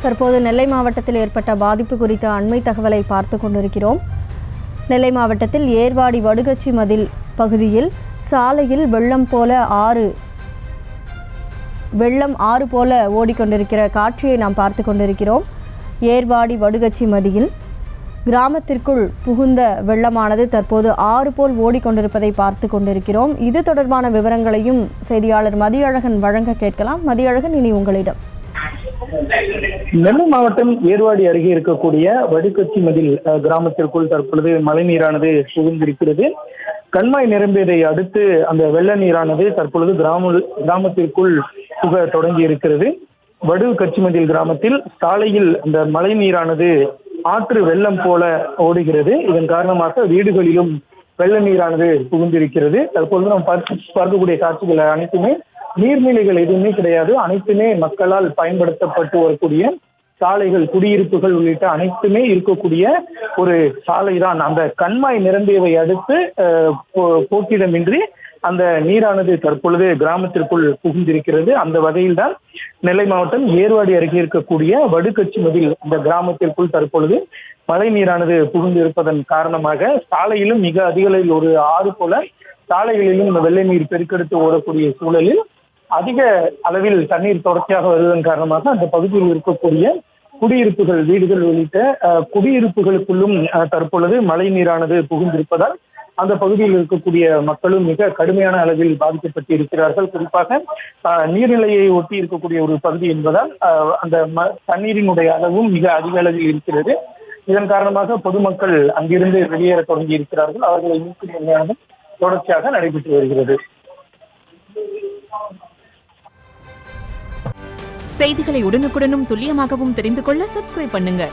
தற்போது நெல்லை மாவட்டத்தில் ஏற்பட்ட பாதிப்பு குறித்த அண்மை தகவலை பார்த்து கொண்டிருக்கிறோம். நெல்லை மாவட்டத்தில் ஏர்வாடி வடுகச்சி மதில் பகுதியில் சாலையில் வெள்ளம் ஆறு போல ஓடிக்கொண்டிருக்கிற காட்சியை நாம் பார்த்து கொண்டிருக்கிறோம். ஏர்வாடி வடுகச்சி மதியில் கிராமத்திற்குள் புகுந்த வெள்ளமானது தற்போது ஆறு போல் ஓடிக்கொண்டிருப்பதை பார்த்து கொண்டிருக்கிறோம். இது தொடர்பான விவரங்களையும் செய்தியாளர் மதியழகன் வழங்க கேட்கலாம். மதியழகன், இனி உங்களிடம். நெல்லை மாவட்டம் ஏர்வாடி அருகே இருக்கக்கூடிய வடுகச்சி மதில் கிராமத்திற்குள் தற்பொழுது மழை நீரானது புகுந்திருக்கிறது. கண்மாய் நிரம்பியதை அடுத்து அந்த வெள்ள நீரானது தற்பொழுது கிராமத்திற்குள் புக தொடங்கி இருக்கிறது. வடுகச்சி மதில் கிராமத்தில் சாலையில் அந்த மழை நீரானது ஆற்று வெள்ளம் போல ஓடுகிறது. இதன் காரணமாக வீடுகளிலும் வெள்ள நீரானது புகுந்திருக்கிறது. தற்பொழுது நாம் பார்க்கக்கூடிய காட்சிகள் அனைத்துமே நீர்நிலைகள் எதுவுமே கிடையாது. அனைத்துமே மக்களால் பயன்படுத்தப்பட்டு வரக்கூடிய சாலைகள், குடியிருப்புகள் உள்ளிட்ட அனைத்துமே இருக்கக்கூடிய ஒரு சாலை தான். அந்த கண்மாய் நிரம்பியவை அடுத்து போக்கிடமின்றி அந்த நீரானது தற்பொழுது கிராமத்திற்குள் புகுந்திருக்கிறது. அந்த வகையில் தான் நெல்லை மாவட்டம் ஏர்வாடி அருகே இருக்கக்கூடிய வடுகச்சி மதில் இந்த கிராமத்திற்குள் தற்பொழுது மழை நீரானது புகுந்திருப்பதன் காரணமாக சாலையிலும் மிக அதிக அளவில் ஒரு ஆறு போல சாலைகளிலும் இந்த வெள்ளை நீர் பெருக்கெடுத்து ஓடக்கூடிய சூழலில் அதிக அளவில் தண்ணீர் தொடர்ச்சியாக வருவதன் காரணமாக அந்த பகுதியில் இருக்கக்கூடிய குடியிருப்புகள், வீடுகள் உள்ளிட்ட குடியிருப்புகளுக்குள்ளும் தற்பொழுது மழை நீரானது புகுந்திருப்பதால் அந்த பகுதியில் இருக்கக்கூடிய மக்களும் மிக கடுமையான அளவில் பாதிக்கப்பட்டு இருக்கிறார்கள். குறிப்பாக நீர்நிலையை ஒட்டி இருக்கக்கூடிய ஒரு பகுதி என்பதால் அந்த தண்ணீரினுடைய அளவும் மிக அதிக அளவில் இருக்கிறது. இதன் காரணமாக பொதுமக்கள் அங்கிருந்து வெளியேற தொடங்கி இருக்கிறார்கள். அவர்களை மீட்கும் பணியானது தொடர்ச்சியாக நடைபெற்று வருகிறது. செய்திகளை உடனுக்குடனும் துல்லியமாகவும் தெரிந்து கொள்ள சப்ஸ்கிரைப் பண்ணுங்க.